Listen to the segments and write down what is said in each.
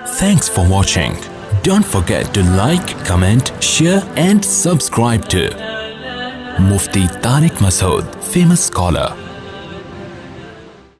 Thanks for watching. Don't forget to like, comment, share and subscribe to Mufti Tariq Masood, famous scholar.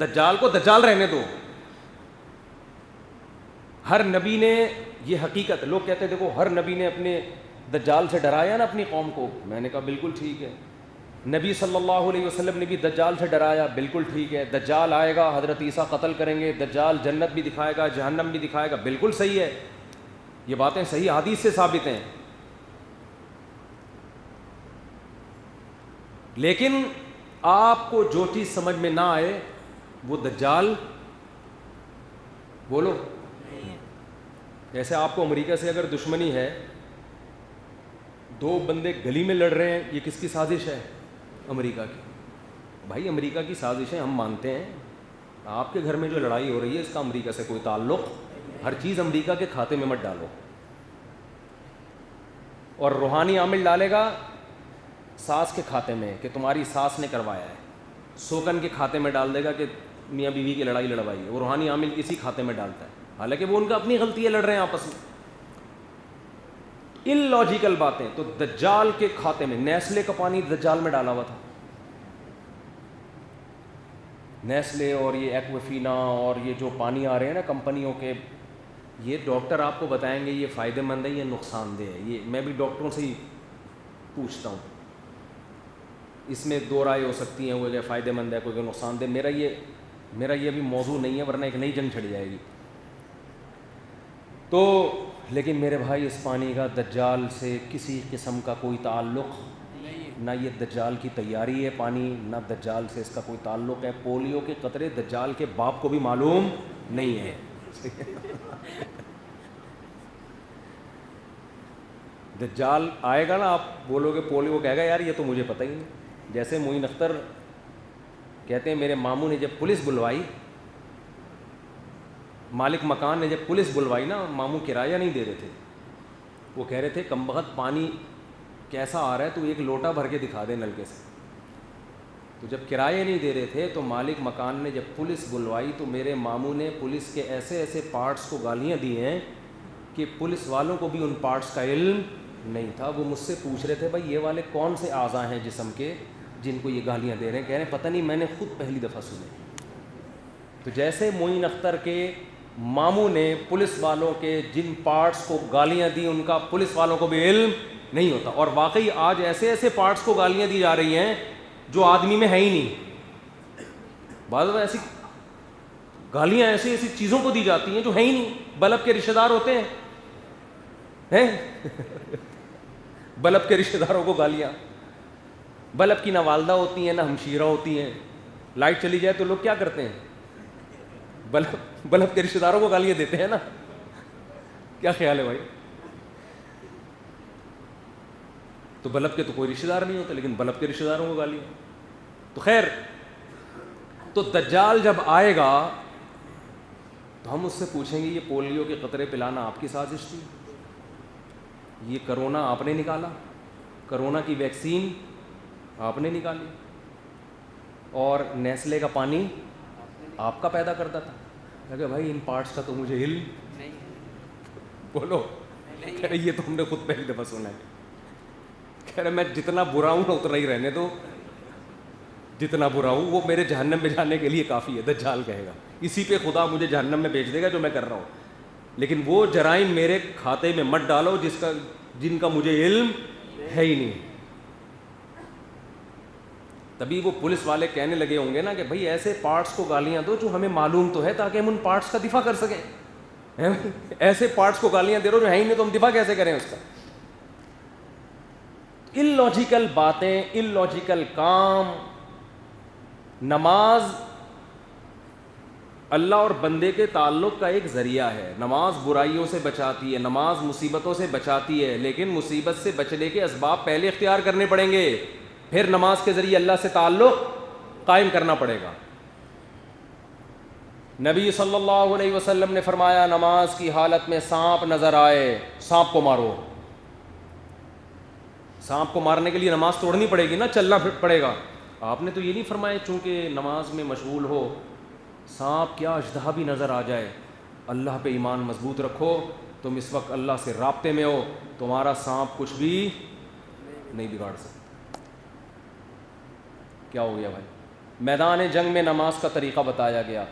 دجال کو دجال رہنے دو. ہر نبی نے یہ حقیقت, لوگ کہتے ہیں دیکھو ہر نبی نے اپنے دجال سے ڈرایا نا اپنی قوم کو. میں نے کہا بالکل ٹھیک ہے. نبی صلی اللہ علیہ وسلم نے بھی دجال سے ڈرایا, بالکل ٹھیک ہے. دجال آئے گا, حضرت عیسیٰ قتل کریں گے, دجال جنت بھی دکھائے گا, جہنم بھی دکھائے گا, بالکل صحیح ہے. یہ باتیں صحیح حدیث سے ثابت ہیں. لیکن آپ کو جو چیز سمجھ میں نہ آئے وہ دجال, بولو. جیسے آپ کو امریکہ سے اگر دشمنی ہے, دو بندے گلی میں لڑ رہے ہیں, یہ کس کی سازش ہے؟ امریکہ کی. بھائی امریکہ کی سازشیں ہم مانتے ہیں. آپ کے گھر میں جو لڑائی ہو رہی ہے اس کا امریکہ سے کوئی تعلق, ہر چیز امریکہ کے کھاتے میں مت ڈالو. اور روحانی عامل ڈالے گا ساس کے کھاتے میں کہ تمہاری ساس نے کروایا ہے, سوکن کے کھاتے میں ڈال دے گا کہ میاں بیوی کی لڑائی لڑوائی ہے. وہ روحانی عامل اسی کھاتے میں ڈالتا ہے, حالانکہ وہ ان کا اپنی غلطی ہے, لڑ رہے ہیں آپس میں. ان لاجیکل باتیں. تو دجال کے کھاتے میں نیسلے کا پانی دجال میں ڈالا ہوا تھا. نیسلے اور یہ ایکوفینا اور یہ جو پانی آ رہے ہیں نا کمپنیوں کے, یہ ڈاکٹر آپ کو بتائیں گے یہ فائدہ مند ہے یا نقصان دہ ہے. یہ میں بھی ڈاکٹروں سے ہی پوچھتا ہوں. اس میں دو رائے ہو سکتی ہیں, وہ کہ فائدہ مند ہے, کوئی کہ نقصان دہ. میرا یہ ابھی موضوع نہیں ہے, ورنہ ایک نئی جنگ چھڑ جائے گی. تو لیکن میرے بھائی اس پانی کا دجال سے کسی قسم کا کوئی تعلق نہ. یہ دجال کی تیاری ہے پانی, نہ دجال سے اس کا کوئی تعلق ہے. پولیو کے قطرے دجال کے باپ کو بھی معلوم نہیں ہے. دجال آئے گا نا, آپ بولو گے پولیو, کہے گا یار یہ تو مجھے پتہ ہی نہیں. جیسے معین اختر کہتے ہیں میرے ماموں نے جب پولیس بلوائی, مالک مکان نے جب پولیس بلوائی نا, ماموں کرایہ نہیں دے رہے تھے. وہ کہہ رہے تھے کم بخت پانی کیسا آ رہا ہے, تو ایک لوٹا بھر کے دکھا دے نلکے سے. تو جب کرایہ نہیں دے رہے تھے تو مالک مکان نے جب پولیس بلوائی تو میرے ماموں نے پولیس کے ایسے ایسے پارٹس کو گالیاں دی ہیں کہ پولیس والوں کو بھی ان پارٹس کا علم نہیں تھا. وہ مجھ سے پوچھ رہے تھے بھائی یہ والے کون سے اعضاء ہیں جسم کے جن کو یہ گالیاں دے رہے ہیں. کہہ رہے ہیں پتہ نہیں, میں نے خود پہلی دفعہ سنے. تو جیسے معین اختر کے ماموں نے پولیس والوں کے جن پارٹس کو گالیاں دی ان کا پولیس والوں کو بھی علم نہیں ہوتا. اور واقعی آج ایسے ایسے پارٹس کو گالیاں دی جا رہی ہیں جو آدمی میں ہے ہی نہیں. بعض ایسی گالیاں ایسی ایسی چیزوں کو دی جاتی ہیں جو ہے ہی نہیں. بلب کے رشتہ دار ہوتے ہیں, بلب کے رشتہ داروں کو گالیاں. بلب کی نہ والدہ ہوتی ہیں نہ ہمشیرہ ہوتی ہیں. لائٹ چلی جائے تو لوگ کیا کرتے ہیں, بلب کے رشتہ داروں کو گالیاں دیتے ہیں نا. کیا خیال ہے بھائی؟ تو بلب کے تو کوئی رشتہ دار نہیں ہوتا, لیکن بلب کے رشتہ داروں کو گالیاں. تو خیر, تو دجال جب آئے گا تو ہم اس سے پوچھیں گے یہ پولیو کے قطرے پلانا آپ کی سازش تھی, یہ کرونا آپ نے نکالا, کرونا کی ویکسین آپ نے نکالی, اور نیسلے کا پانی آپ کا پیدا کرتا تھا. کہ بھائی ان پارٹس کا تو مجھے علم نہیں. بولو, کہہ رہے یہ تو ہم نے خود پہلی دفعہ سنا ہے. کہہ رہے میں جتنا برا ہوں نا اتنا ہی رہنے دو, جتنا برا ہوں وہ میرے جہنم میں جانے کے لیے کافی ہے. دجال کہے گا اسی پہ خدا مجھے جہنم میں بھیج دے گا جو میں کر رہا ہوں, لیکن وہ جرائم میرے کھاتے میں مت ڈالو جن کا مجھے علم ہے ہی نہیں. تبھی وہ پولیس والے کہنے لگے ہوں گے نا کہ بھائی ایسے پارٹس کو گالیاں دو جو ہمیں معلوم تو ہے تاکہ ہم ان پارٹس کا دفاع کر سکیں. ایسے پارٹس کو گالیاں دے رہو جو ہے ہی نہیں, تو ہم دفاع کیسے کریں اس کا؟ ان لاجیکل باتیں, ان لاجیکل کام. نماز اللہ اور بندے کے تعلق کا ایک ذریعہ ہے. نماز برائیوں سے بچاتی ہے, نماز مصیبتوں سے بچاتی ہے, لیکن مصیبت سے بچنے کے اسباب پہلے اختیار کرنے پڑیں گے, پھر نماز کے ذریعے اللہ سے تعلق قائم کرنا پڑے گا. نبی صلی اللہ علیہ وسلم نے فرمایا نماز کی حالت میں سانپ نظر آئے, سانپ کو مارو. سانپ کو مارنے کے لیے نماز توڑنی پڑے گی نا, چلنا پڑے گا. آپ نے تو یہ نہیں فرمایا چونکہ نماز میں مشغول ہو, سانپ کیا اژدہا بھی نظر آ جائے, اللہ پہ ایمان مضبوط رکھو, تم اس وقت اللہ سے رابطے میں ہو, تمہارا سانپ کچھ بھی نہیں بگاڑ سکتا. کیا ہو گیا بھائی؟ میدان جنگ میں نماز کا طریقہ بتایا گیا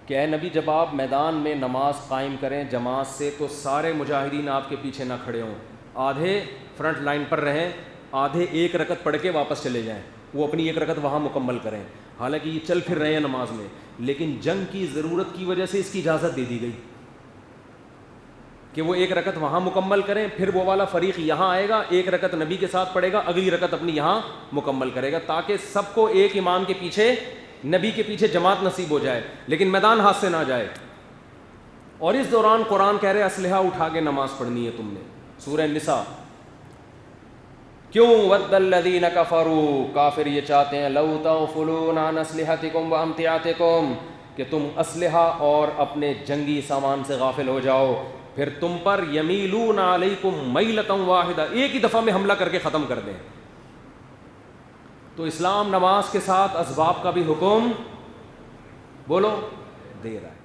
کہ اے نبی جب آپ میدان میں نماز قائم کریں جماعت سے تو سارے مجاہدین آپ کے پیچھے نہ کھڑے ہوں, آدھے فرنٹ لائن پر رہیں, آدھے ایک رکعت پڑھ کے واپس چلے جائیں, وہ اپنی ایک رکعت وہاں مکمل کریں. حالانکہ یہ چل پھر رہے ہیں نماز میں, لیکن جنگ کی ضرورت کی وجہ سے اس کی اجازت دے دی گئی کہ وہ ایک رکعت وہاں مکمل کریں, پھر وہ والا فریق یہاں آئے گا, ایک رکعت نبی کے ساتھ پڑھے گا, اگلی رکعت اپنی یہاں مکمل کرے گا, تاکہ سب کو ایک امام کے پیچھے, نبی کے پیچھے جماعت نصیب ہو جائے, لیکن میدان ہاتھ سے نہ جائے. اور اس دوران قرآن کہہ رہے اسلحہ اٹھا کے نماز پڑھنی ہے تم نے. سورہ نساء. کیوں؟ ود الذین کفروا, کافر یہ چاہتے ہیں, لو تغفلون عن اسلحتکم وامتعاتکم, کہ تم اسلحہ اور اپنے جنگی سامان سے غافل ہو جاؤ, پھر تم پر یمیلون علیکم میلۃ واحدہ, ایک ہی دفعہ میں حملہ کر کے ختم کر دیں. تو اسلام نماز کے ساتھ اسباب کا بھی حکم بولو دے رہا ہے.